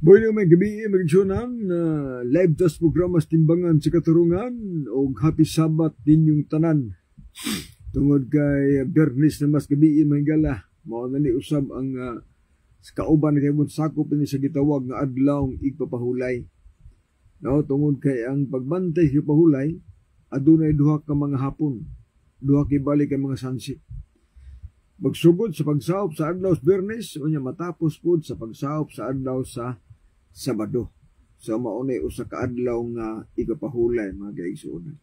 Bueno, may gabi magigsunan na live test programa sa timbangan sa katarungan o happy Sabat ninyong tanan. Tungod kay Bernis na mas gabi mahigala, mao na ni usab ang kauban kay mon sakop ni sa gitawag nga adlawng igpapahulay. No, tungod kay ang pagbantay sa pahulay adunay duha ka mga hapon, duha kay balik kay mga sunset. Magsugod sa pagsaop sa adlaw sa Bernes unya matapos pud sa pagsaop sa adlaw sa Sabado. So maunay usa ka adlaw nga igapahulay mga kaigsuonan.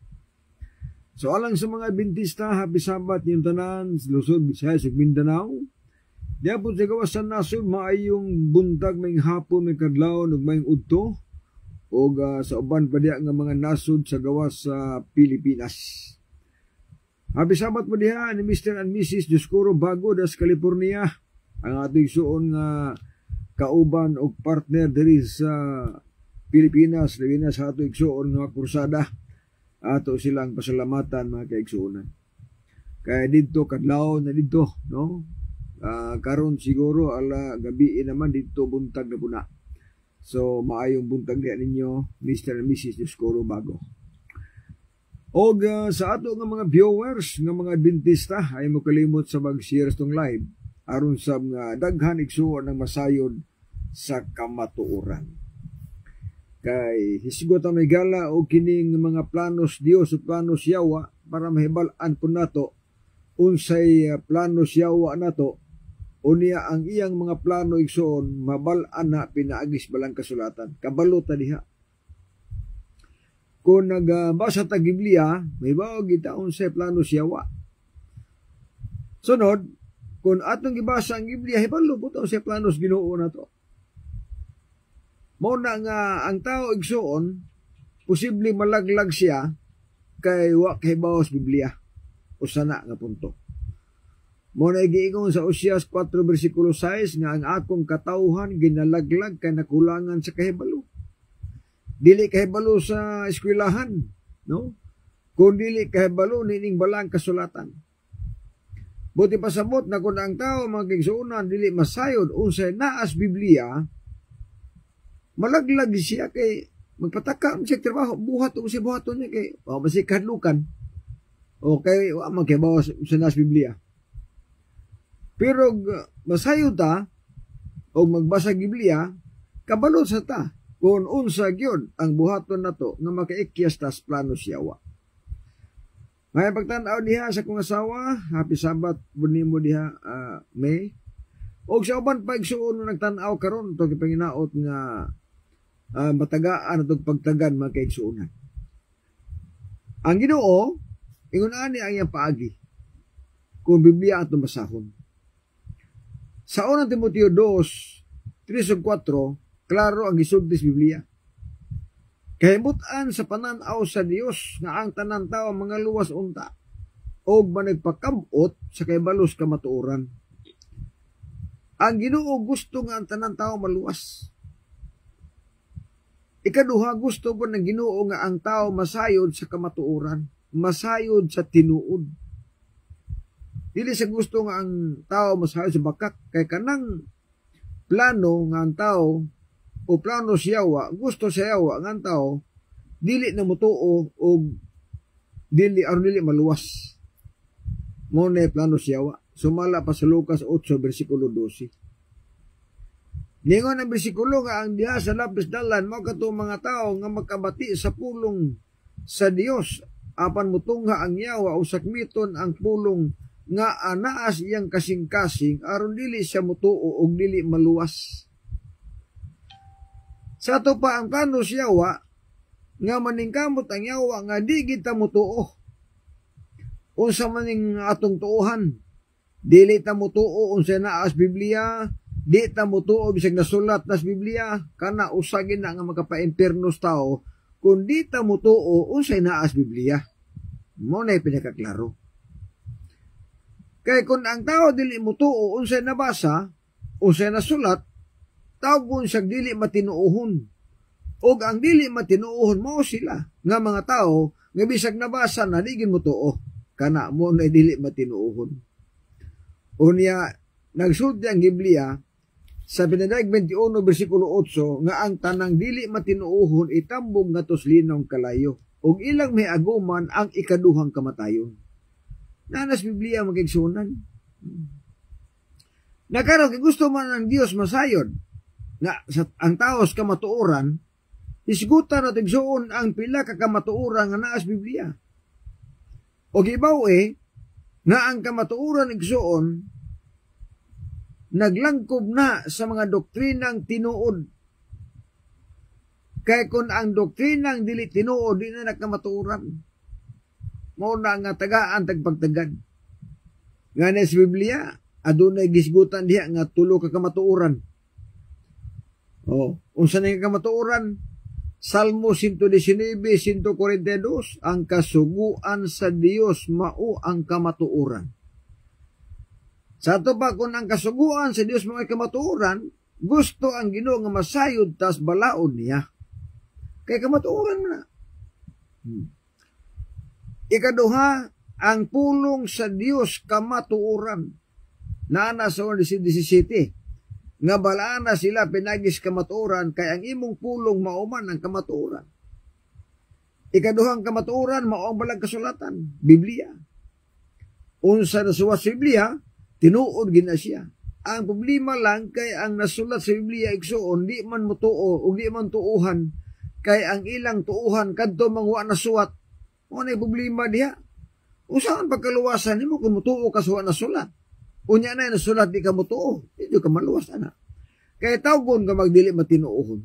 So alang sa mga Adventista, happy Sabat niyong tanan sa Luzon, Visayas ug Mindanao. Diya po sa gawas sa nasod maayong buntag may hapon may kadlaw ug may udto ug sa uban pa diya nga mga nasod sa gawas sa Pilipinas. Happy Sabat mo diha ni Mr. and Mrs. Dioscuro Bago das California. Ang ating suon nga kauban o partner diri sa Pilipinas, labi na sa ato igsuon nga kursada. Ato silang pasalamatan mga kaigsuonan. Kaya dito kadlaw na dito, no? Karon siguro ala gabi naman dito buntag na puna. So maayong buntag diha ninyo, Mr. and Mrs. Dioscuro Bago. Og sa ato nga mga viewers nga mga Adventista ay mo kalimot sa mag-share tong live aron sa nga daghan igsuon ng masayod sa kamatuoran. Kay hisgot ang may gala o kining mga planos Dios o planos Yawa para mahibal-an po nato unsay planos Yawa nato unya ang iyang mga plano igsuon mabal-an na pinaagis balang kasulatan. Kabalo ta diha. Kung nagbasa ta Biblia, may bawo kita unsay planos Yawa. Sunod, kung atong gibasa ang Biblia, hibalo po ito sa planos Ginoo na to. Muna nga ang tao igsuon, posible malaglag siya kay wa kahibaw sa Biblia. O sana nga punto. Muna igiingon sa Oseas 4 versikulo 6 nga ang akong katawhan ginalaglag kay nakulangan sa kahibalo. Dili kahibalo sa eskwelahan, no? Kung dili kahibalo nining balang kasulatan. Buti pasabot na kung ang tao magigsuunan dili masayod unsay naas Biblia, malaglag siya kay magpataka siya trabaho, buhat o siya buhaton niya kay masih kadlukan. O kay magkibaw sa naas Biblia. Pero masayod ta o magbasa Biblia, kabalo sa ta kung unsa gyud ang buhaton nato nga makaikyas tas plano Yawa. May pagtanaw diha sa kong asawa, happy Sabat bunimo diha May. Og sa uban pa igsuon nagtan-aw karon to gipanginaot nga matagaan atong pagtagan mga kaigsuonan. Ang Ginoo ingon ani ang iyang paagi kung Biblia atong basahon. Sa unang Timoteo 2, 3 ug 4, klaro ang gisulti sa Biblia. Kahimutan sa pananaw sa Dios nga ang tanan tawo mga luwas unta og managpakabot sa kaybalos kamatuoran. Ang Ginoo gusto nga ang tanan tawo maluwas. Ikaduha gusto ko ng Ginoo nga ang tawo masayod sa kamatuoran, masayod sa tinuod. Dili sa gusto nga ang tawo masayod sa bakak kay kanang plano nga ang tawo o plano Yawa, gusto sa Yawa nga tao dili na mutuo o dili maluwas. Mo na plano Yawa. Sumala pa sa Lucas 8 versikulo 12. Ningon ang bersikulo nga ang diha sa labis dalan mao kato mga tao nga magkabati sa pulong sa Dios apan mutungha ang Yawa o sakmiton ang pulong nga anaas iyang kasing-kasing aron dili siya mutuo og dili maluwas. Sa ato pa ang plano Yawa, nga maningkamot ang Yawa nga di kita mutuo. Unsa maning atong tuuhan, dili ta mutuo unsa naas Biblia, di ta mutuo bisag nasulat nas Biblia, kana usagin na nga makapaimpernos tao, kung di ta mutuo unsay naas Biblia. Mo na pinakaklaro. Kay kung ang tao dili mutuo unsay nabasa, unsay nasulat, tawgon siya dili matinuuhon. Og ang dili matinuuhon mo sila nga mga tao nga bisag nabasa na digin mo tuo kana mo na dili matinuuhon. Unya nagsulti ang Biblia sa Pinadayag 21 bersikulo 8 nga ang tanang dili matinuohon itambong nga tuslinong kalayo ug ilang may aguman ang ikaduhang kamatayon. Nanas Biblia magigsunan. Nakaro kay gusto man ng Dios masayod nga ang taos kamatuoran, isgutan at igsuon ang pila ka kamatuoran nga naas Biblia. O gibaw nga ang kamatuoran igsuon naglangkob na sa mga doktrinang tinuod. Kaya kung ang doktrinang dili tinuod, di na nakamatuoran. Mao na nga tagaan tagpagtagad. Nga na sa Biblia, adunay gisgutan diha nga tulo ka kamatuoran. Unsa na nga kamatuoran? Salmo 119, 142, ang kasuguan sa Dios mao ang kamatuoran. Sa ato pa, kung ang kasuguan sa Dios mga kamatuoran, gusto ang Ginoo nga masayod tas balaod niya. Kay kamatuoran mo na. Ikaduha, ang pulong sa Dios kamatuoran. Naana sa 17, nga balaan na sila pinagis kamatuoran, kay ang imong pulong mauman ang kamatuoran. Ikaduhang kamatuoran, mao ang balang kasulatan, Biblia. Unsa nasulat sa Biblia, tinuod gina siya. Ang problema lang kay ang nasulat sa Biblia igsuon di man mutuo ug di man tuuhan, kay ang ilang tuuhan kadto mangwa nasulat. Mo nay problema diha. Usahan pagkaluwasan nimo kung mutuo ka sa nasulat. Unya na nasulat di ka mutuo, di ka maluwas ana. Kay tawgon ka magdili matinuohon.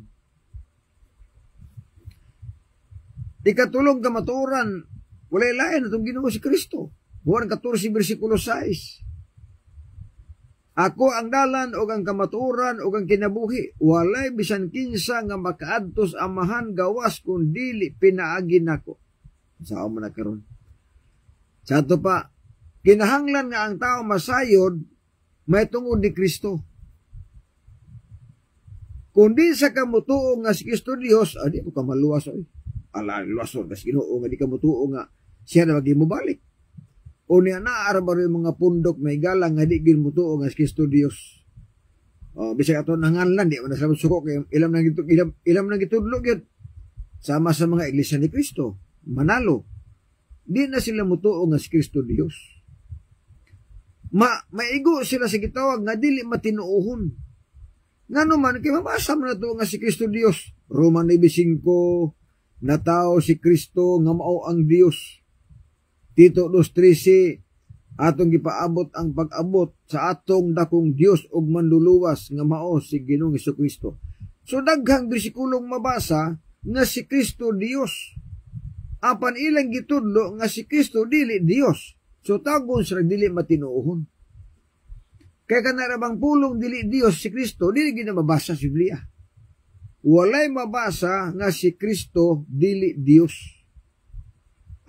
Ikatulong kamatuoran, walay lain atong Ginoo si Kristo. Juan 14 bersikulo 6. Ako ang dalan o ang kamatuoran o ang kinabuhi. Walay bisan kinsa nga makaadtos amahan gawas kung dili pinaagi nako. Sao man na karon. Sa ato pa, kinahanglan nga ang tao masayod may tungod ni Kristo. Kung di sa kamutuo nga si Kristo Dios, di mo ka maluwas oy. Ala luwason kasi Ginoo nga di ka mutuo nga siya na magimubalik. O niya naarabaro yung mga pundok may galang nga di gimutuo nga si Kristo Dios. Bisag ato nanganlan di man sa suko kay ilam nang gitudlo gyud sama sa mga iglesia ni Kristo. Manalo. Di na sila mutuo nga si Kristo Dios. Maigo sila sa gitawag nga dili matinuohon. Ngano man kay mabasa man nato nga si Kristo Dios. Roman 9:5 na tao si Kristo nga mao ang Dios. Tito 2:13 atong gipaabot ang pag-abot sa atong dakong Dios ug manluluwas nga mao si Ginoong Hesukristo. So daghang bersikulong mabasa nga si Kristo Dios. Apan ilang gitudlo nga si Kristo dili Dios. So tagon sa dili matinuohon. Kaya kanarabang pulong dili Dios si Kristo, dili gina mabasa sa Biblia. Walay mabasa nga si Kristo dili Dios.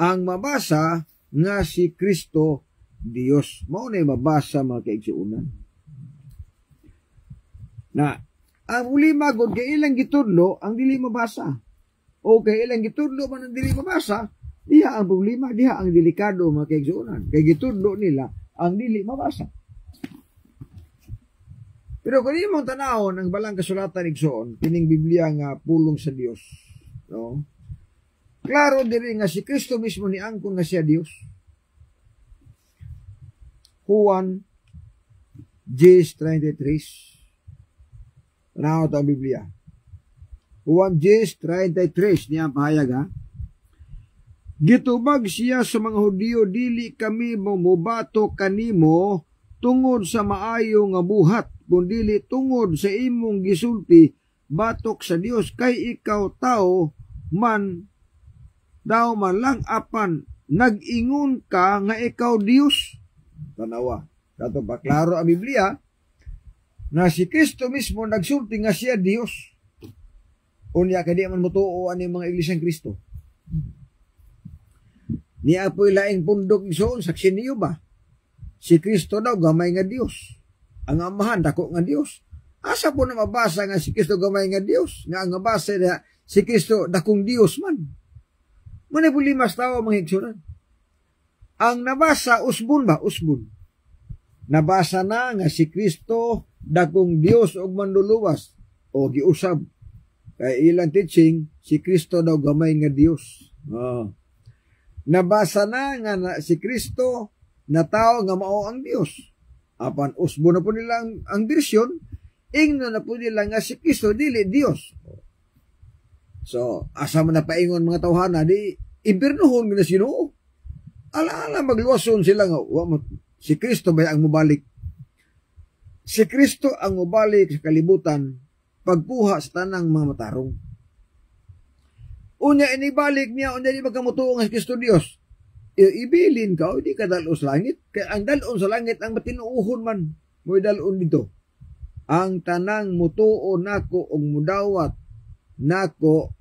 Ang mabasa nga si Kristo Dios. Mao na mabasa mga kaigsuunan. Na ang ulima gud kay ilang gitudlo ang dili mabasa. O kay ilang gitudlo man ang dili mabasa, diha ang problema, diha ang delikado mga kaigsuunan. Kay gitudlo nila ang dili mabasa. Pero kung imong tanawon ang balang kasulatan igsoon, kining Biblia nga pulong sa Dios, no? Klaro diri nga si Kristo mismo ni angkon nga siya Dios. Juan 10:33. Tanaw ta ang Biblia. Juan 10:33 niya pahayag ha. Gitubag siya sa mga Hudiyo, dili kami momubato kanimo tungod sa maayo nga buhat, kundili tungod sa imong gisulti batok sa Dios, kay ikaw tao man daw man lang apan nag-ingon ka nga ikaw Dios. Tanawa. Kato ba klaro ang Biblia na si Kristo mismo nagsulti nga siya Dios. Unya kay di man mutuo ani mga iglesyang Kristo. Niya po'y laing pundok igsoon saksi niyo ba? Si Kristo daw gamay nga Dios. Ang amahan dako nga Dios. Asa po na mabasa nga si Kristo gamay nga Dios? Nga ang mabasa na si Kristo dakong Dios man. Muna po limas tao mga higsunan. Ang nabasa usbon ba? Usbon. Nabasa na nga si Kristo dakong Dios og manluluwas o giusab kay ilang teaching si Kristo daw gamay nga Dios. Nabasa na nga si Kristo na tao nga mao ang Dios. Apan usbo na po nila ang bersyon, ingno na po nila nga si Kristo dili Dios. So, asa man na paingon mga tawhana, di impirnohon nga Ginoo. Ala-ala magluwason sila nga, si Kristo ba ang mubalik? Si Kristo ang mubalik sa kalibutan, pagkuha sa tanang mga matarong. Unya inibalik niya, unya di magkamutuong si Kristo Dios. Ibilin ka, o di ka dalon sa langit. Kaya ang dalon sa langit, ang matinuuhon man, mo'y dalon dito. Ang tanang mutuon nako og mudawat nako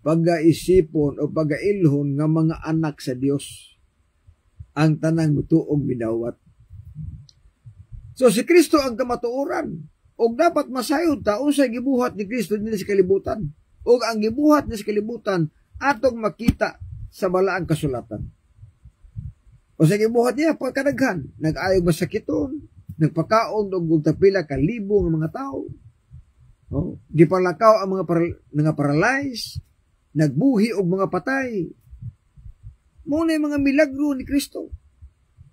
pagaisipon o pagailhon nga mga anak sa Dios. Ang tanang mutuong midawat. So si Kristo ang kamatuoran. Og dapat masayod ta unsay gibuhat ni Kristo dinhi sa kalibutan. Og ang gibuhat ni sa kalibutan atong makita sa balaang kasulatan. O sa gibuhat niya pagkadaghan, nag-ayog masakiton, nagpakaon og tapila ka libo nga mga tao. Gipalakaw ang mga paralyzed, nagbuhi og mga patay. Muna mga milagro ni Kristo.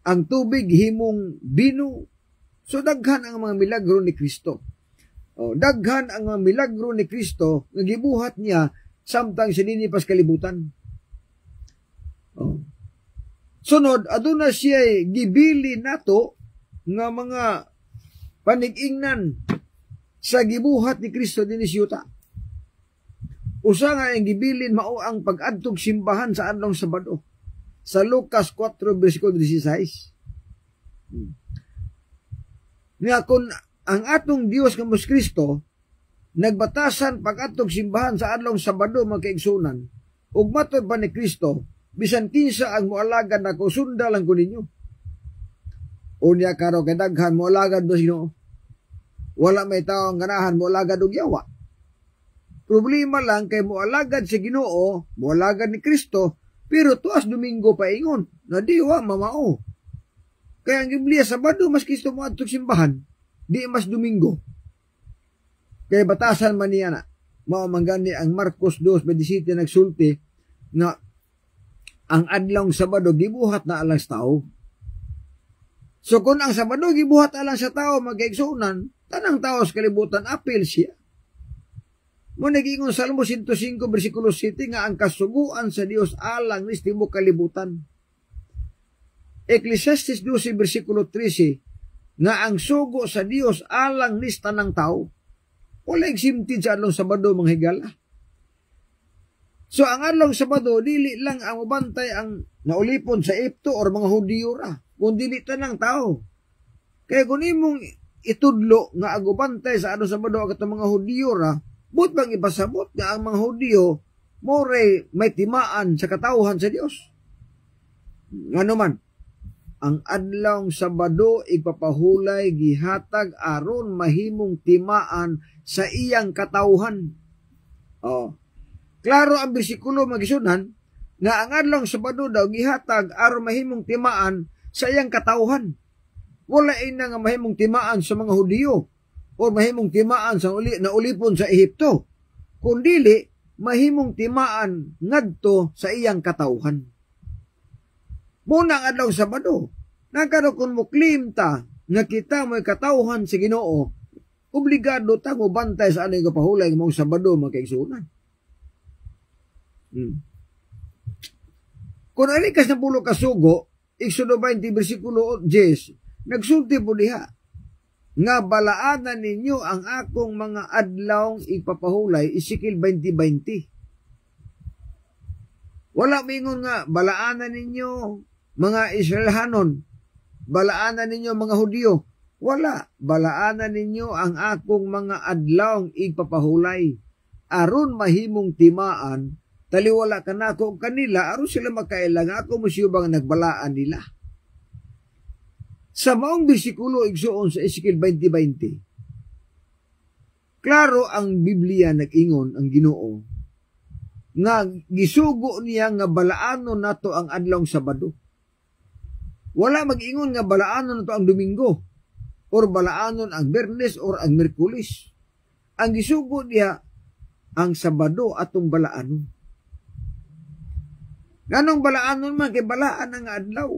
Ang tubig himong bino. So daghan ang mga milagro ni Kristo. Daghan ang mga milagro ni Kristo nga gibuhat niya samtang sininipas kalibutan. Sunod, aduna siya gibili nato nga mga panig-ingnan sa gibuhat ni Kristo dinhi sa yuta. Usa nga ang gibilin mao ang pag-adtog simbahan sa adlong Sabado. Sa Lucas 4 bersikulo 16. Nga kung ang atong Dios nga mos Kristo nagbatasan pag-adtog simbahan sa adlong Sabado mga kaigsunan, ug matod pa ni Kristo bisan kinsa ang moalagad nako sunda lang ko ninyo. Unya karo kay daghan moalagad do sino. Wala may tao ang ganahan moalagad og yawa. Problema lang kay moalagad si Ginoo, moalagad ni Kristo, pero tuas Domingo pa ingon na diwa mamao. Kaya ang Biblia Sabado mas Kristo mo adtog simbahan, di mas Domingo. Kaya batasan man niya na mao manggani ang Marcos 2:27 nagsulti nga ang adlong Sabado gibuhat na alang sa tao. So kung ang Sabado gibuhat alang sa tao magaigsunan, tanang tao sa kalibutan apil siya. Mo nagingon Salmo 105 bersikulo 7 nga ang kasuguan sa Dios alang nis tibuok kalibutan. Ecclesiastes 12 bersikulo 13 nga ang sugo sa Dios alang nis tanang tao. Wala exempted sa adlong Sabado mga higala. So ang adlong Sabado dili lang ang mabantay ang naulipon sa Epto or mga Hudiyo ra, kundi dili tanang tao. Kaya kung imong itudlo nga agubantay sa adlong Sabado ang mga Hudiyo ra, but bang ipasabot nga ang mga Hudiyo more may timaan sa katawhan sa Dios. Ngano man, ang adlong Sabado ipapahulay gihatag aron mahimong timaan sa iyang katawhan. Klaro ang bersikulo magisunan nga ang adlong Sabado daw gihatag aron mahimong timaan sa iyang katawhan. Wala ina nga mahimong timaan sa mga Hudiyo o mahimong timaan sa naulipon sa Ehipto, kundili mahimong timaan ngadto sa iyang katawhan. Muna ang adlong Sabado, nagkano kung muklim ta nga kita mo'y katawhan si Ginoo, obligado ta mo bantay sa anong kapahulay ng mga Sabado magkaigsunan. Kung alikas na pulo kasugo, Exodo 20 bersikulo 10, nagsulti po diha, nga balaanan ninyo ang akong mga adlawng ipapahulay, Ezekiel 20:20. Wala mingon nga balaanan ninyo mga Israelhanon, balaanan ninyo mga Hudiyo. Wala, balaanan ninyo ang akong mga adlawng ipapahulay, aron mahimong timaan, taliwala ka na ako kanila, aron sila makailang ako musyubang nagbalaan nila. Sa maong bersikulo igsuon sa Ezekiel 20:20, klaro ang Biblia nag-ingon ang Ginoo nga gisugo niya nga balaanon nato ang adlong Sabado. Wala mag-ingon nga balaanon nato ang Domingo. or balaanon ang Bernes or ang Miyerkules. Ang gisugo niya ang Sabado atong balaanon. Ganong balaanon man kay balaan ang adlaw.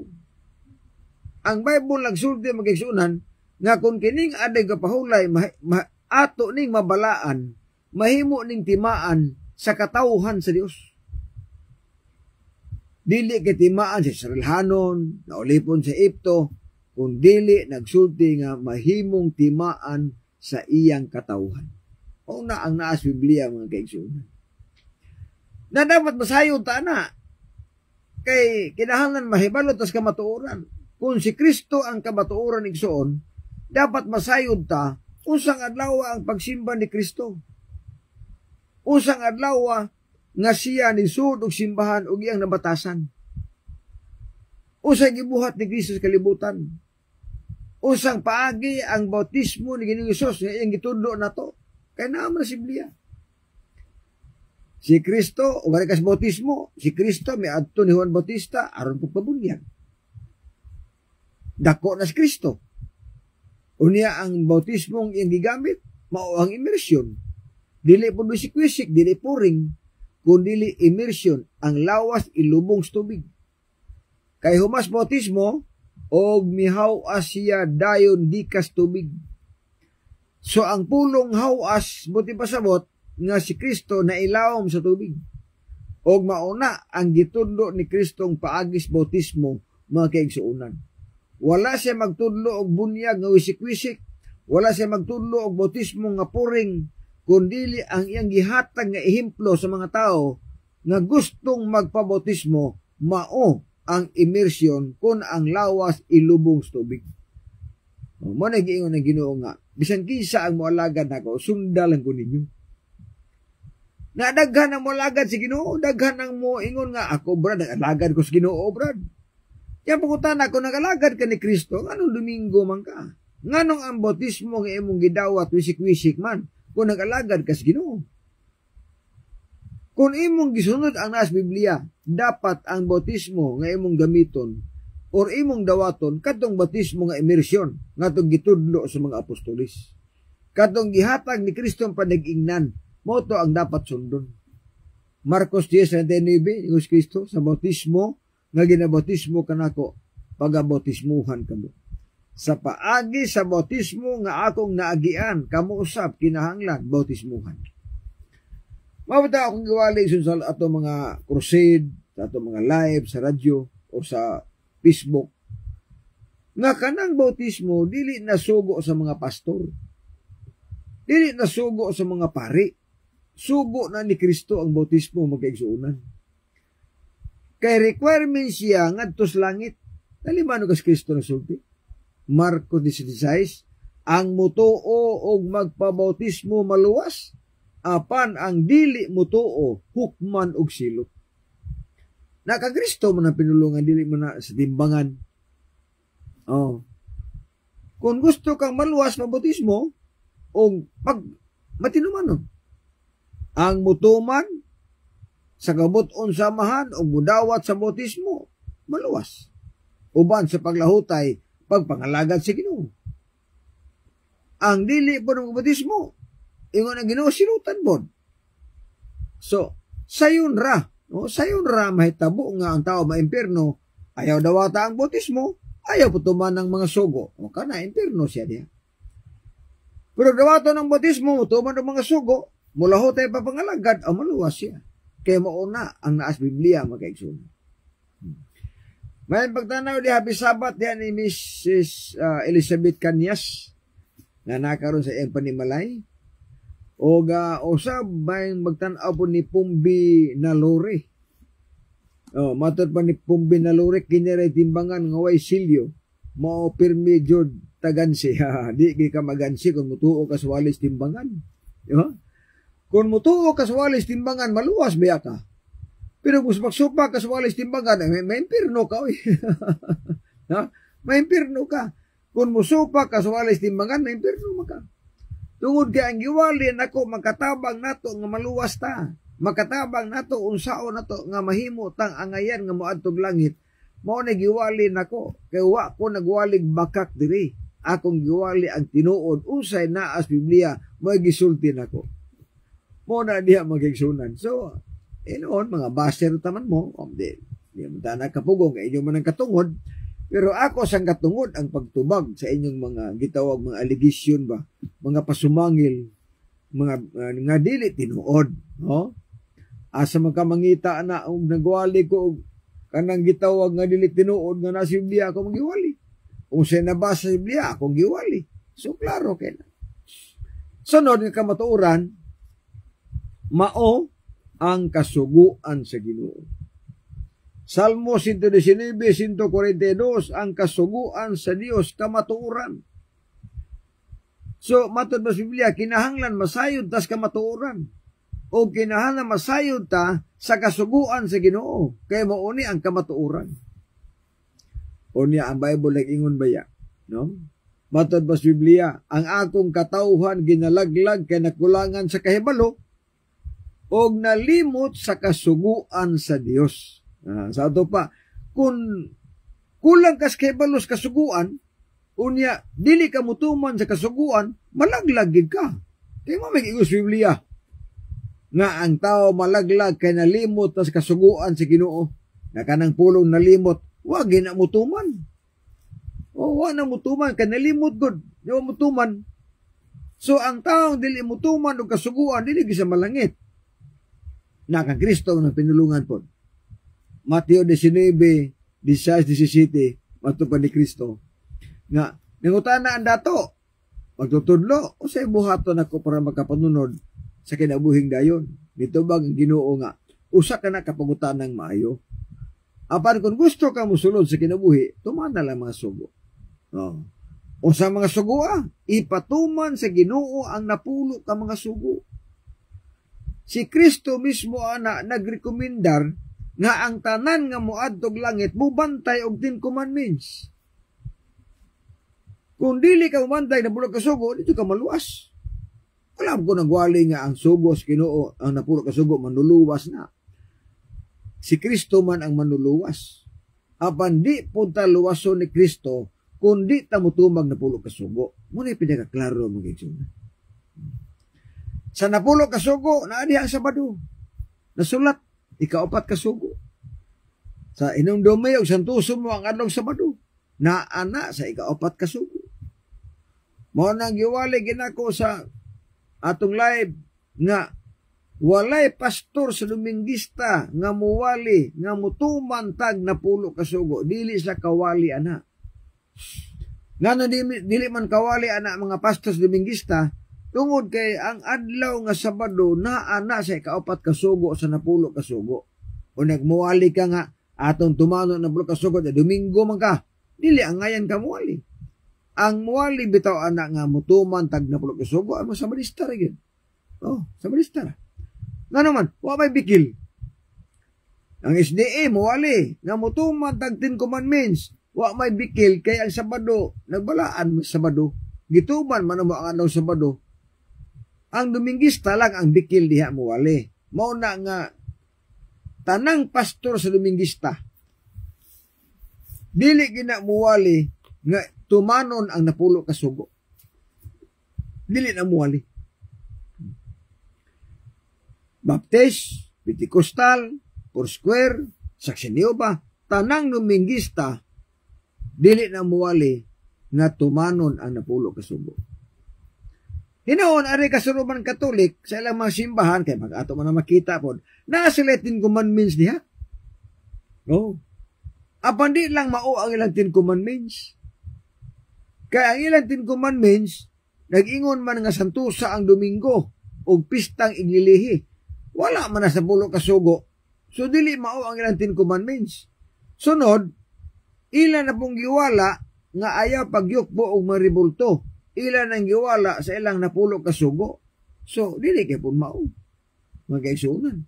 Ang Bible nagsulti magigsunan nga kung kining aday kapahulay ato ning mabalaan, mahimo ning timaan sa katawhan sa Dios. Dili kay timaan sa Israelhanon, naulipon sa Egypto, kung dili nagsulti nga mahimong timaan sa iyang katawhan. O na ang naas Biblia mga kaigsunan. Na dapat masayod ta na. Kay kinahanglan mahibalo tas kamatuoran. Kung si Kristo ang kamatuoran igsoon, dapat masayod ta usang adlaw ang pagsimba ni Kristo. Usang adlaw nga siya ni sud og simbahan og iyang nabatasan. Usang gibuhat ni Kristo sa kalibutan. Usang paagi ang bautismo ni Ginoong Hesus nga iyang gitudlo nato. Kaya naman si Biblia. Si Kristo, o garikas bautismo, si Kristo may adto ni Juan Bautista aron pagpabunyag. Dako na si Kristo. Unya ang bautismong iyang gigamit, mao ang immersion. Dili po bisik-wisik, dili puring, kundi immersion, ang lawas ilubong sa tubig. Kay humas bautismo, og mihaw siya dayon gikas tubig. So ang pulong hawas buti pasabot nga si Kristo na ilawom sa tubig. Og mauna ang gitudlo ni Kristong paagis bautismo mga kaigsuunan. Wala siya magtudlo og bunyag nga wisik-wisik, wala siya magtudlo og bautismo nga puring, kundi ang iyang gihatag nga ehemplo sa mga tao nga gustong magpabautismo, mao ang immersion kung ang lawas ilubong sa tubig. Mo na giingon ang Ginoo nga, bisan kisa ang moalagad nako, sundalan ko ninyo. Na daghan ang moalagad si Ginoo, daghan ang mo ingon nga ako brad, alagad ko sa Ginoo brad. Kaya pukutan ako nagalagad ka ni Kristo, anong Domingo man ka? Nganong ang bautismo nga imong gidawat wisik-wisik man kung nagalagad ka sa Ginoo? Kung imong gisunod ang nas Biblia, dapat ang bautismo nga imong gamiton or imong dawaton katong bautismo nga immersion ngatong gitudlo sa mga apostolis. Katong gihatag ni Kristo ang panag-ingnan, mo to ang dapat sundon. Marcos 10:39 Ingos Kristo sa bautismo nga ginabautismo kanako, pagabautismuhan kamo. Sa paagi sa bautismo nga akong naagian, kamo usab kinahanglan bautismuhan. Mabata akong giwali sa ato mga crusade, sa ato mga live sa radyo o sa Facebook, nga kanang bautismo dili nasugo sa mga pastor, dili nasugo sa mga pari, sugo na ni Kristo ang bautismo magkaigsuunan. Kay requirement siya ngadto sa langit. Nalimano kas Kristo nasulti? Marcos 16, ang mutuo og magpabautismo maluwas, apan ang dili mutuo hukman og silot. Naka Kristo man ang pinulungan, dili man na sa timbangan. Oh. Kung gusto kang maluwas mabautismo, o pag matinumanon, ang mutuman sa kabuton samahan o mudawat sa bautismo, maluwas. Uban sa paglahutay, pagpangalagad sa Ginoo. Ang dili po ng bautismo, ingon ang Ginoo silutan po. So, sayon ra, no? Sayon ra mahitabo nga ang tao maimpierno, ayaw dawata ang bautismo, ayaw putuman ng mga sugo. O ka na, impierno siya niya. Pero dawato ng bautismo, putuman ng mga sugo, mulahutay pa pangalagad, o maluwas siya. Kaya mauna ang naas Biblia magkaigsunan. May pagtanaw di happy Sabat yan ni Mrs. Elizabeth Cañas na nakaroon sa iyang panimalay. O usab may magtanaw po ni Pumbi Nalore. Matod pa ni Pumbi Nalore kiniray timbangan ng way silyo. Mao pirmi jud tagansi. Di ka magansi kung mutuo ka sa walis timbangan. Diba? Kung mutuo ka sa walis timbangan, maluwas biya ka. Pero kung magsupa ka sa walis timbangan, may impirno ka. May impirno ka. Kung musupa ka sa walis timbangan, may impirno ka. Tungod kaya ang giwali nako makatabang nato nga maluwas ta. Makatabang nato unsao nato nga mahimo tang angayan nga moadtog langit. Mao na giwali nako. Kay wa ko nagwalig bakak diri. akong giwali ang tinuod usay naa sa Biblia may gisulti nako. Mo na diha magigsunan. So inoon mga baser taman mo, di mo na kapugong kay inyo man ang katungod. Pero ako sang katungod ang pagtubag sa inyong mga gitawag mga allegation ba, mga pasumangil, mga dili tinuod, no? Asa man ka mangita na og nagwali ko og kanang gitawag nga dili tinuod nga nasa Biblia ako magiwali. Kung siya nabasa sa Biblia ako giwali. So klaro kay na. Sunod nga kamatuoran, mao ang kasuguan sa Ginoo. Salmo 119, 142, ang kasuguan sa Dios kamatuoran. So, matod ba sa Biblia, kinahanglan masayod tas kamatuoran. O kinahanglan masayod ta sa kasuguan sa Ginoo. Kaya mauni ang kamatuoran. O niya, ang Bible nag-ingon ba ya? No? Matod ba sa Biblia, ang akong katauhan ginalaglag kay nakulangan sa kahibalo o nalimot sa kasuguan sa Dios. Sa ato pa, kung kulang kas kebalos kasuguan, unya, dili ka mutuman sa kasuguan, malaglagid ka. Kaya mo may igos Biblia, nga ang tao malaglag kay nalimot tas kasuguan sa Ginoo, na kanang pulong nalimot, wag na mutuman. O, wag na mutuman, kay nalimot good, yung mutuman. So, ang taong dili mutuman o kasuguan, dili gisa malangit. Na kang Kristo ng pinulungan po. Mateo 19, 16, 17, matupad ni Kristo. Nga, nangutana ang dato, magtutudlo, o sa buhaton ako para magkapanunod sa kinabuhing dayon. Dito bang ang Ginoo nga, usa ka na kapangutan ng maayo. Apan kung gusto ka musulod sa kinabuhi, tumana lang mga sugo. O sa mga sugo, ipatuman sa Ginoo ang napulo ka mga sugo. Si Kristo mismo ana nagrekomendar nga ang tanan nga moadtog langit mubantay og 10 commandments. Kung dili ka mubantay na pulo ka sugo, dito ka maluwas. Alam ko nagwali nga ang sugo sa Ginoo, ang napulo ka sugo manuluwas na. Si Kristo man ang manuluwas. Apan di punta luwason ni Kristo kundi ta mutumag na pulo ka sugo. Muna pinakaklaro mo gitsuna. Sa napulo ka sugo, naadi ang Sabado. Nasulat ika-4 ka sugo. Sa inumdumi o santuso mo ang adlong Sabado, na ana sa ika-4 ka sugo. Mo nang giwali ginako sa atong live nga walay pastor sa Dominguista nga muwali nga mutuman tag napulo ka sugo, dili sa kawali ana. Ngano dili man kawali ana mga pastor sa Dominguista tungod kay ang adlaw nga Sabado na ana sa ika-4 ka sugo sa napulo ka sugo. O nagmuwali ka nga atong tumano na napulo ka sugo na Domingo man ka, dili ang ngayan ka muwali. Ang muwali bitaw ana nga mutuman tag napulo ka sugo ano sa Sabadista ra gyud. Oh, sa Sabadista ra. Nga naman, wa may bikil. Ang SDA muwali nga mutuman tag 10 commandments, wa may bikil kay ang Sabado nagbalaan sa Sabado. Gituman man mo ang adlaw Sabado. Ang Dominguista lang ang bikil diha muwali. Mao na nga tanang pastor sa Dominguista dili gina muwali nga tumanon ang napulo ka sugo. Dili na muwali. Baptist, Pentecostal, Foursquare, Saksi de Jehovah, tanang Dominguista dili na muwali nga tumanon ang napulo ka sugo. Hinaon ari kasuruban Katolik sa ilang mga simbahan kay mag-ato man na makita pod na sila 10 commandments diha. Oh. Apan di lang mao ang ilang 10 commandments. Kaya ang ilang 10 commandments nag-ingon man nga santusa ang Domingo ug pistang iglilihi. Wala man na sa pulo ka sugo. So dili mao ang ilang 10 commandments. Sunod, ila na pong giwala nga ayaw pagyukbo og maribulto. Ila nang giwala sa ilang napulo ka sugo. So, dili kay pun mao. Magaisunan.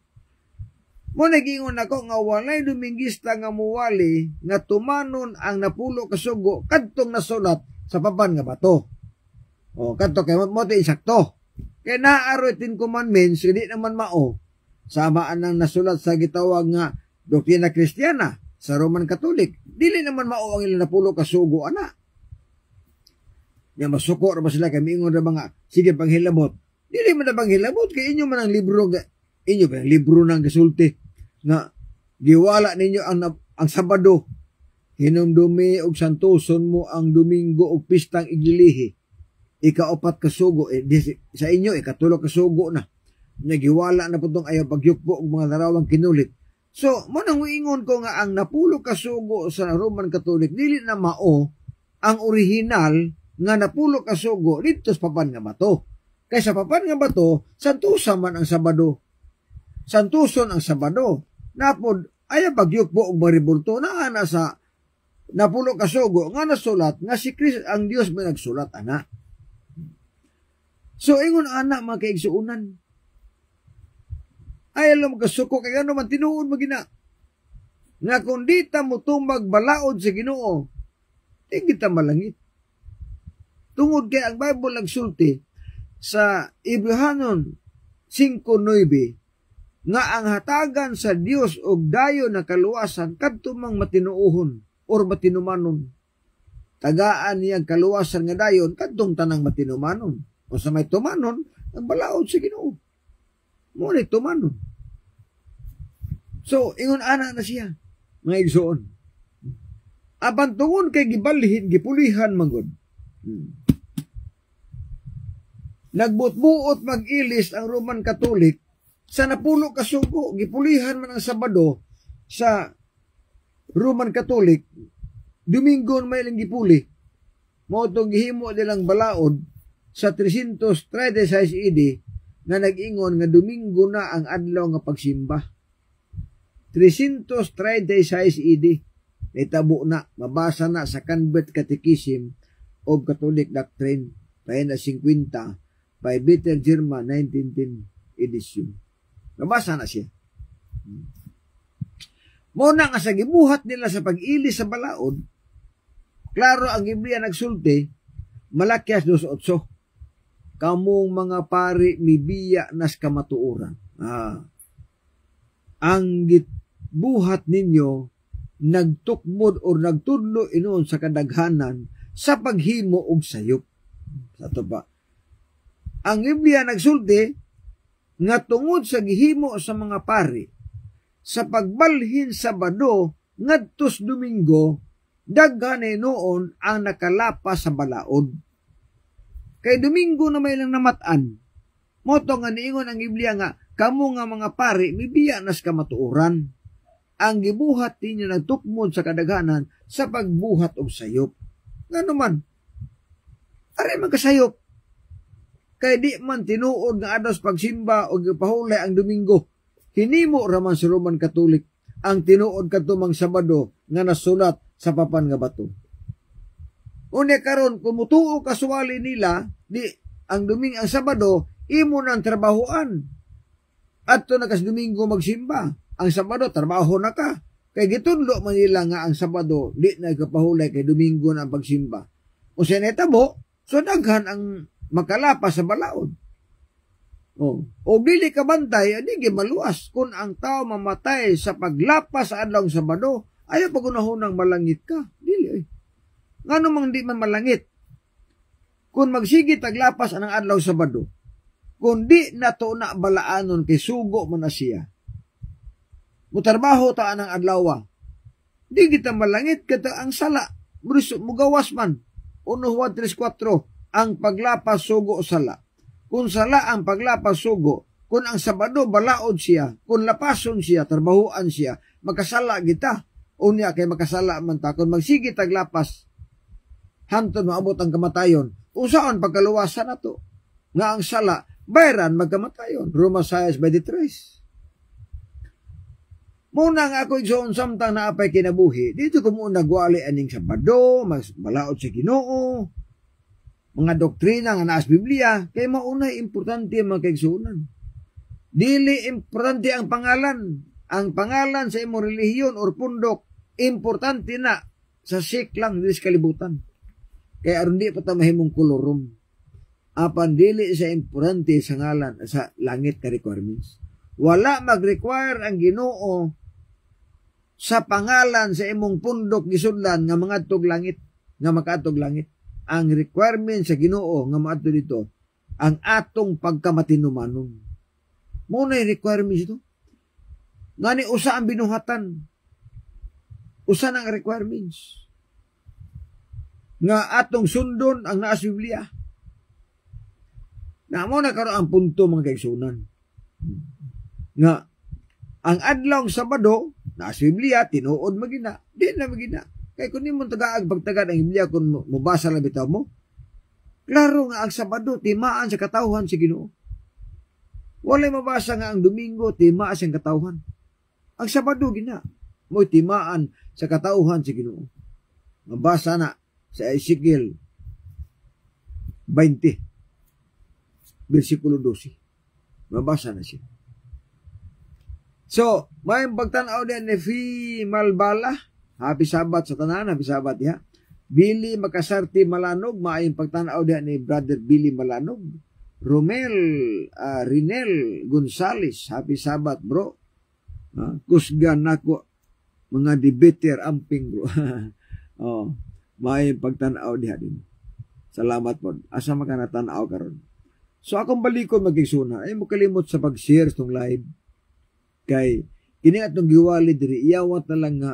Mo nagingon ako nga walay Dominguista nga muwali nga tumanon ang napulo ka sugo kadtong nasulat sa papan nga bato. O, kadto kay mo ti insakto. Kay naaroy 10 commandments, hindi naman mao. Samaan ang nasulat sa gitawag nga doktrina Kristiyana sa Roman Catholic. Dili naman mao ang ilang napulo ka sugo ana. Nga masuko ra ba sila kay miingon ra mga sige panghilabot. Dili man na panghilabot kay inyo man ang libro inyo ba ang libro nang gasulti nga giwala ninyo ang Sabado hinumdumi og santuson mo ang Domingo og pistang iglilihi. Ika-4 ka sugo sa inyo ika-3 ka sugo na. Nagiwala na putong ayaw pagyukbo og mga larawang kinulit. So, mo nang ingon ko nga ang napulo ka sugo sa Roman Catholic dili na mao ang original nga napulo ka sugo dito sa papan nga bato. Kay sa papan nga bato, santusan man ang Sabado. Santuson ang Sabado. Napod ayaw pagyukbo og maribulto na ana sa napulo ka sugo nga nasulat nga si Kristo ang Dios may nagsulat ana. So ingon ana mga kaigsuunan. Ay alam kasuko kay ano man tinuod magina. Nga kung di ta mo tumag balaod sa Ginoo, di kita malangit. Tungod kay ang Bible nagsulti sa Hebrehanon 5:9 nga ang hatagan sa Dios og dayon na kaluwasan kadto mang matinuohon or matinumanon. Tagaan niyang kaluwasan nga dayon kadtong tanang matinumanon. O sa may tumanon, ang balaod sa Ginoo. Muna tumanon. So, ingon ana na siya, mga igsoon. Apan tungon kay gibalhin, gipulihan manggod. Nagbutbuot mag-ilis ang Roman Catholic sa napulo ka sugo, gipulihan man ang Sabado sa Roman Catholic, Domingo may lang gipuli. Mao tong gihimo nilang balaod sa 336 AD nga nag-ingon nga Domingo na ang adlaw nga pagsimba. 336 AD itabo na, mabasa na sa Convert Catechism of Catholic Doctrine, pahina 50, by Peter Germa, 1910 edition. Mabasa na siya. Muna nga sa gibuhat nila sa pag-ilis sa balaod, klaro ang Biblia nagsulti, Malakias 2:8, kamong mga pari mibiya nas kamatuoran. Ang buhat ninyo nagtukmod o nagtudlo inoon sa kadaghanan sa paghimo og sayop. Sa to ba? Ang Biblia nagsulti nga tungod sa gihimo sa mga pari sa pagbalhin Sabado ngadtos Domingo daghan noon ang nakalapas sa balaod. Kay Domingo na may lang namatan. Moto nga niingon ang Biblia nga kamo nga mga pari mibiya nas kamatuoran. Ang gibuhat ninyo nagtukmod sa kadaghanan sa pagbuhat og sayop. Ngano man? Ari man kasayop. Kay di man tinuod nga adlaw sa pagsimba o gipahulay ang Domingo. Hinimo raman sa Roman Catholic ang tinuod kadtong Sabado nga nasulat sa papan nga bato. Unya karon kung mutuo kasuwali nila di ang ang Sabado imo nang trabahoan. Adto na kas Domingo magsimba. Ang Sabado trabaho na ka. Kay gitudlo man nila nga ang Sabado di na kapahulay kay Domingo na ang pagsimba. O sa netabo, so daghan ang makalapas sa balaod. O dili ka bantay, di gimaluas kung ang tao mamatay sa paglapas sa adlaw Sabado, ayaw pagunahon ng malangit ka. Dili ay. Ngano mang di man malangit? Kung magsigi taglapas anang adlaw Sabado, kung di na to na balaanon kay sugo man na siya, mutarbaho ta anang adlaw, di kita malangit kata ang sala, mugawas man, 1 Juan 3:4, ang paglapas sugo sala. Kung sala ang paglapas sugo, kung ang Sabado balaod siya, kung lapason siya, trabahuan siya, makasala kita. Unya kay makasala man ta, kung magsigi taglapas, hantod maabot ang kamatayon, usaon pagkaluwasan na to. Nga ang sala, bayran magkamatayon. Roma 6:23. Muna nga ako igsoon samtang naapay kinabuhi, dito ko muna nagwali aning Sabado, mas balaod sa Ginoo, mga doktrina nga naas Biblia, kay maunay importante ang mga kaigsuunan. Dili importante ang pangalan. Ang pangalan sa imong relihiyon or pundok, importante na sa siklang dili sa kalibutan. Kaya aron di pa ta mahimong kolorum. Apan dili sa importante sa ngalan sa langit ka requirements. Wala mag-require ang Ginoo sa pangalan sa imong pundok gisudlan nga mangadtog langit, nga makaadtog langit. ang requirement sa Ginoo nga maato dito ang atong pagkamatinumanon. Mo na requirements ito. Ngani usa ang binuhatan. Usa ng requirements. Nga atong sundon ang naa sa Biblia. Na mo na karon ang punto mga kaigsunan. Nga ang adlaw Sabado naa sa Biblia tinuod magina. Di na magina. Kay kun nimo tagaag pagtagad ang Biblia kun mobasa lang bitaw mo. Klaro nga ang Sabado timaan sa katawhan si Ginoo. Walay mabasa nga ang Domingo timaan sa katawhan. Ang Sabado gina mo timaan sa katawhan si Ginoo. Mabasa na sa Ezekiel 20 versikulo 12. Mabasa na siya. So, may pagtanaw din ni Fi Malbala. Happy Sabat sa tanan, happy Sabat ya. Billy Makasarti Malanog, maayong pagtanaw din ni Brother Billy Malanog. Romel Rinel Gonzales, happy Sabat bro. Kusgan nako mga debater amping bro. Oh, maayong pagtanaw din. Salamat po. Asa makanatanaw karon. So akong balikon magigsuna ay mo kalimot sa pag-share tong live. Kay kini atong giwali diri iyawat na lang nga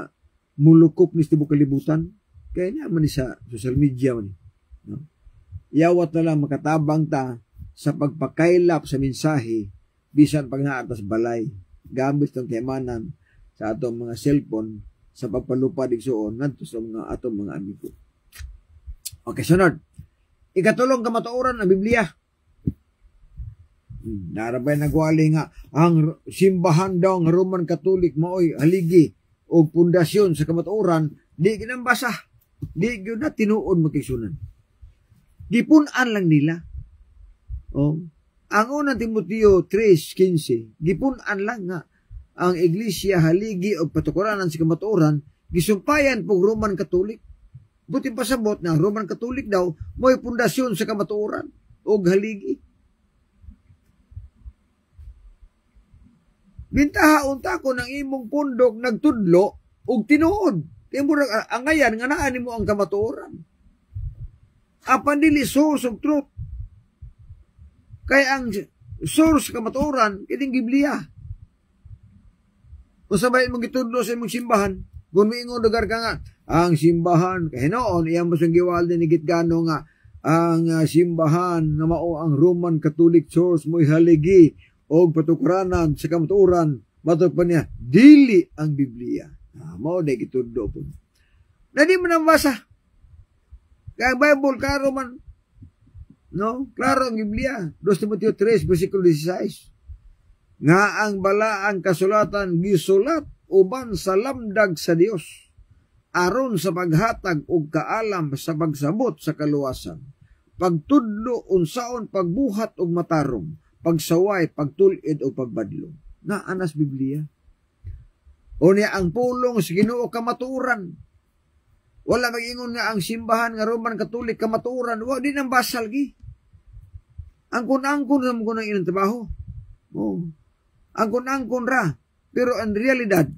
mulukop ni tibuok kalibutan kay niya man sa social media man, no? Iyawat na lang makatabang ta sa pagpakaylap sa mensahe bisan pag naatas balay gamit tong kayamanan sa atong mga cellphone sa pagpalupad igsuon ngadto sa mga atong mga amigo. Okay, sunod. Ikatulong kamatuoran ang Biblia. Narabay nagwali nga ang simbahan daw ng Roman Catholic maoy haligi o pundasyon sa kamatuoran di ginambasa, di gyud na tinuod magkisunan. Gipunan lang nila. Oh, ang unang Timoteo 3:15 gipunan lang nga ang iglesia haligi o patukuranan sa kamatuoran gisumpayan pog Roman Catholic. Buti pasabot na Roman Catholic daw mo'y pundasyon sa kamatuoran o haligi. Bintahaon ta ko ng imong pundok nagtudlo og tinuod. Kaya mo ang ngayan nga naan mo ang kamatuoran. Apan dili source of truth. Kaya ang source kamatuoran kining Biblia. Kung sabay mong gitudlo sa imong simbahan, kung miingon lugar ka nga, ang simbahan, kaya noon, iyan mo sa giwalde ni Gitgano nga, ang simbahan na mao ang Roman Catholic Church mo'y haligi o patukuranan sa kamatuoran, matog pa niya, dili ang Biblia. Mao na gitudlo po. Na di mo nang basa. Kaya ang Bible, klaro man. No? Klaro ang Biblia. 2 Timoteo 3, versikulo 16. Nga ang balaang kasulatan gisulat uban sa lamdag sa Dios aron sa paghatag og kaalam sa pagsabot sa kaluwasan, pagtudlo unsaon pagbuhat og matarong, pagsaway, pagtulid o pagbadlo. Na anas Biblia. O niya ang pulong sa Ginoo kamatuoran. Wala mag-ingon nga ang simbahan nga Roman Catholic kamatuoran. Wa di nang basal gi. Angkon-angkon sa mga ilang trabaho. Oh. Angkon-angkon ra. Pero ang realidad,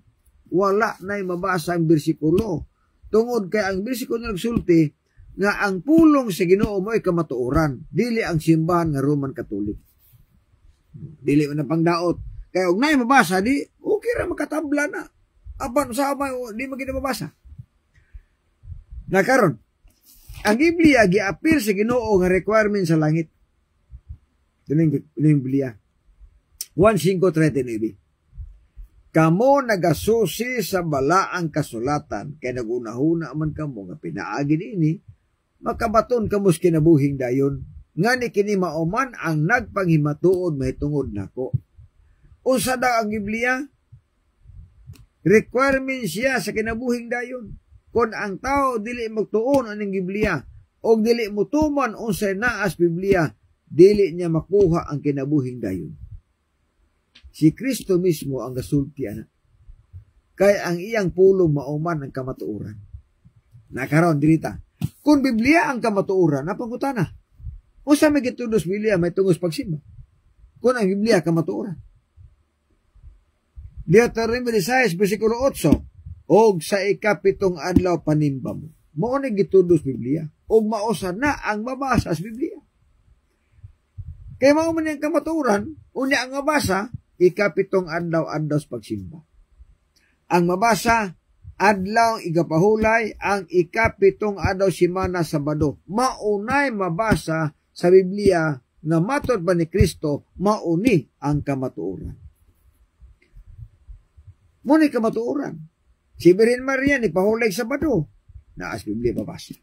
wala na'y mabasa ang bersikulo. Tungod kay ang bersikulo na nagsulti nga ang pulong sa Ginoo mo ay kamatuoran. Dili ang simbahan nga Roman Catholic. Dili mo na pangdaot. Kaya og nay mabasa di okay ra makatabla na. Apan sa amay di magina mabasa. Na karon ang Biblia giapil sa Ginoo nga requirement sa langit. Dining Biblia. 1:5:39. Kamo nagasusi sa balaang kasulatan kay nagunahuna man kamo nga pinaagi niini makabaton kamos kinabuhing dayon. Ngani kini mauman ang nagpanghimatuod mahitungod nako. Unsa daw ang Biblia? Requirement siya sa kinabuhing dayon. Kung ang tao dili magtuon aning Biblia o dili mutuman unsay naas Biblia, dili niya makuha ang kinabuhing dayon. Si Kristo mismo ang gasulti ana. Kay ang iyang pulong mauman ang kamatuoran. Nakaron dirita. Kung Biblia ang kamatuoran, napangutana. Usa may gitudos Biblia may tungos pagsimba. Kung ang Biblia kamatuoran. Deuteronomy 16 versikulo 8. Og sa ikapitong adlaw panimba mo. Mao ni gitudos Biblia. ug mausa na ang mabasa sa Biblia. Kaya mao man ang kamatuoran, unya ang mabasa, ikapitong adlaw sa pagsimba. Ang mabasa, adlaw igapahulay, ang ikapitong adlaw simana Sabado. Maunay mabasa sa Biblia nga matod ba ni Kristo, mauni ang kamatuoran. Muni kamatuoran. Si Birhen Maria ni pahulay Sabado, naas Biblia mabasa.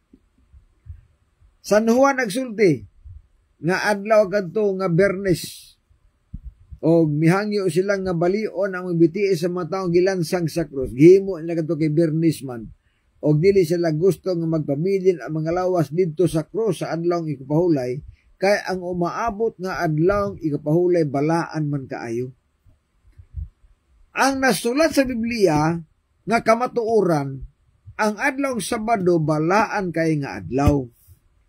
San Juan nagsulti, nga adlaw kadto nga Bernes, o mihangyo silang nga balion ang mabiti sa mga taong gilansang sa krus. Gihimo nila kadto kay Bernes man. O dili sila gusto nga magpabilin ang mga lawas dito sa krus sa adlaw ikapahulay, kay ang umaabot nga adlaw ikapahulay balaan man kaayo. Ang nasulat sa Biblia nga kamatuoran, ang adlaw Sabado balaan kay nga adlaw.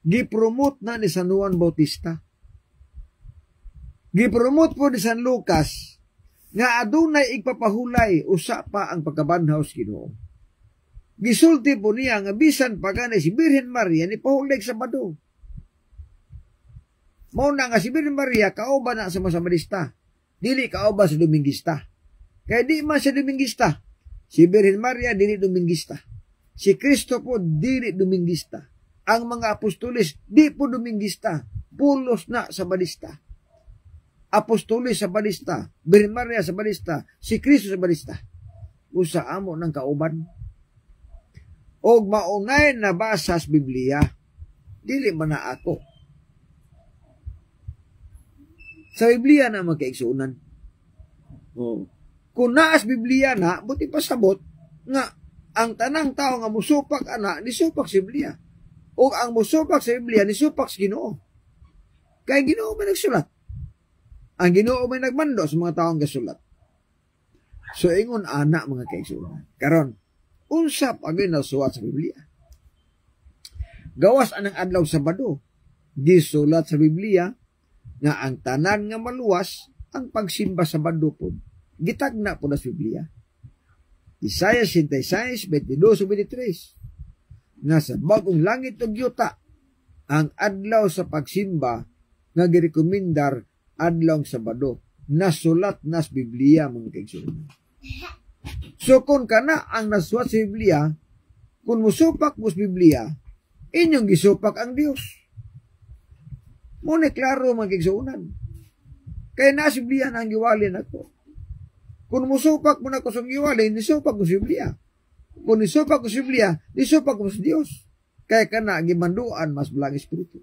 Gipromote na ni San Juan Bautista. Gipromote po ni San Lucas nga adunay igpapahulay usa pa ang pagkabanhaw sa Ginoo. Gisulti po niya nga bisan pagani si Birhen Maria ni pahulay Sabado. Mao na nga si Birhen Maria kauban na sa Samadista, dili kauban sa Domingista. Kaya di man siya Domingista. Si Birhen Maria dili Domingista. Si Kristo po dili Domingista. Ang mga apostolis di po Domingista, pulos na Sabadista. Apostolis Sabadista, Birhen Maria Sabadista, si Kristo Sabadista. Usa amo ng kauban. Og maunay na basa sa Biblia, dili man na ako. Sa Biblia na magkaigsuunan. Oh. Kung naas Biblia na, buti pasabot nga ang tanang tao nga musupak ana, nisupak sa Biblia. O ang musupak sa Biblia, nisupak sa Ginoo. Kaya Ginoo may nagsulat. Ang Ginoo may nagmando sa mga taong gasulat. So, ingon anak mga kaigsuunan. Karon, unsap ang ginasulat sa Biblia. Gawas anang adlaw Sabado, gisulat sa Biblia nga ang tanan nga maluwas ang pagsimba Sabado po. Gitagna po na sa Biblia. Isaiah 66, 22-23. Nga sa bagong langit ug yuta, ang adlaw sa pagsimba nga girekomendar adlaw Sabado. Nasulat na sa Biblia mga kaigsuunan. So kung kana ang nasulat sa Biblia, kung musupak mo sa Biblia, inyong gisupak ang Dios. Muna klaro mga kaigsuunan. Kaya na sa Biblia na ang giwalin ako. Kung musupak mo na ko sa giwalin, nisupak mo sa Biblia. Kung nisupak ko sa Biblia, nisupak ko sa Dios. Kaya kana gimanduan mas belang espiritu.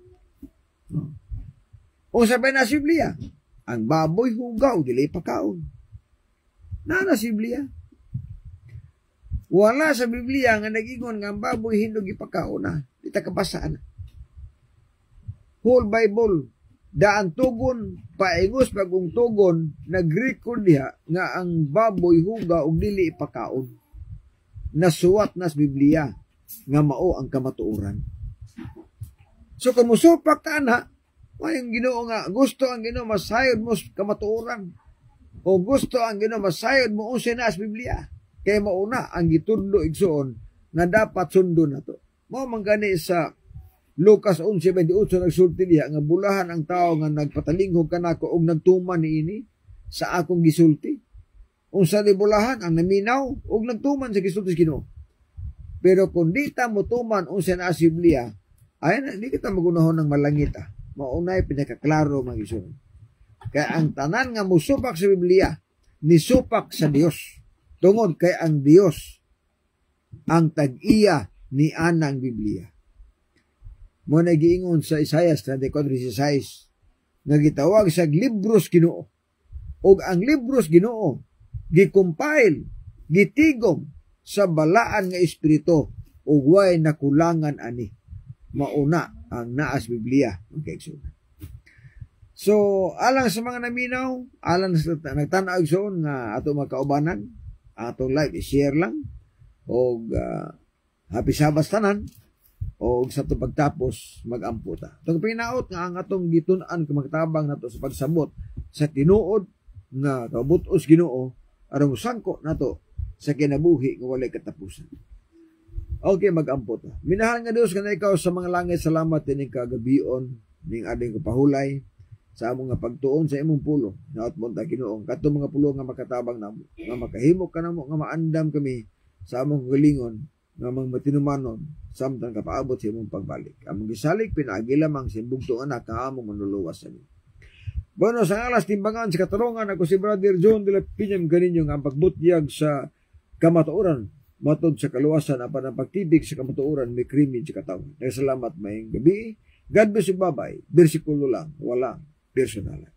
O sabi na sa Biblia, ang baboy hugaw, dili pakaon. Na sa Biblia. Wala sa Biblia nga nag-ingon nga ang baboy hindog ipakaon na. Dita kabasaan. Whole Bible, daan tugon, paingos pagong tugon, nag-record diha nga ang baboy hugaw ug dili ipakaon. Nasuwat na sa Biblia nga mao ang kamatuoran. So kung musupak ka na, mayong Ginoo nga, gusto ang Ginoo masayod mo kamatuoran. O gusto ang Ginoo masayod mo unsa na sa Biblia. Kaya mauna ang gitudlo igsoon nga dapat sundo na to. Mao man gani sa Lucas 11:28 nagsulti diha nga bulahan ang tao nga nagpatalinghog kanako og nagtuman niini sa akong gisulti. Unsa ni bulahan ang naminaw ug nagtuman sa gisulti sa Ginoo. Pero kung di ta motuman unsa na sa Biblia, ay di kita magunahon ng malangit. Maunay pinakaklaro mag-isun. Kaya ang tanan nga musupak sa Biblia, nisupak sa Dios. Tungod kay ang Dios ang tag-iya ni anang Biblia. Mo nagiingon sa Isaiah 34:16 nga gitawag sa libros Ginoo. Og ang libros Ginoo gikompile, gitigom sa balaan nga espiritu ug way nakulangan ani. Mauna ang naas Biblia. Okay, so alang sa mga naminaw, alang sa nagtanaw igsoon nga ato makaubanan, atong live i-share lang og happy Sabbath tanan og sa to pagtapos magamputa. Tong pinaot nga ang atong gitun-an kumagtabang nato sa pagsabot sa tinuod nga kabutos Ginoo aron sangko nato sa kinabuhi nga walay katapusan. Okay, mag-ampo ta. Minahal nga Dios nga ikaw sa mga langit, salamat dining kagabion ning ading kapahulay sa among nga pagtuon sa imong pulo. Naot mo ta Ginoong kadto mga pulo nga makatabang namo, nga makahimo kanamo nga maandam kami sa among galingon nga mga matinumanon samtang kapaabot sa imong pagbalik. Among gisalig pinaagi lamang sa imbugtong anak nga among manluluwas sa inyo. Bueno, sa alas timbangan sa katarungan, ako si Brother John de la Piñam ganinyo nga ang pagbutyag sa kamatuoran matod sa kaluwasan apan ang pagtibig sa kamatuoran may krimi sa katawan. Salamat mayong gabi. God bless you, bye-bye. Bersikulo lang, walang personalan.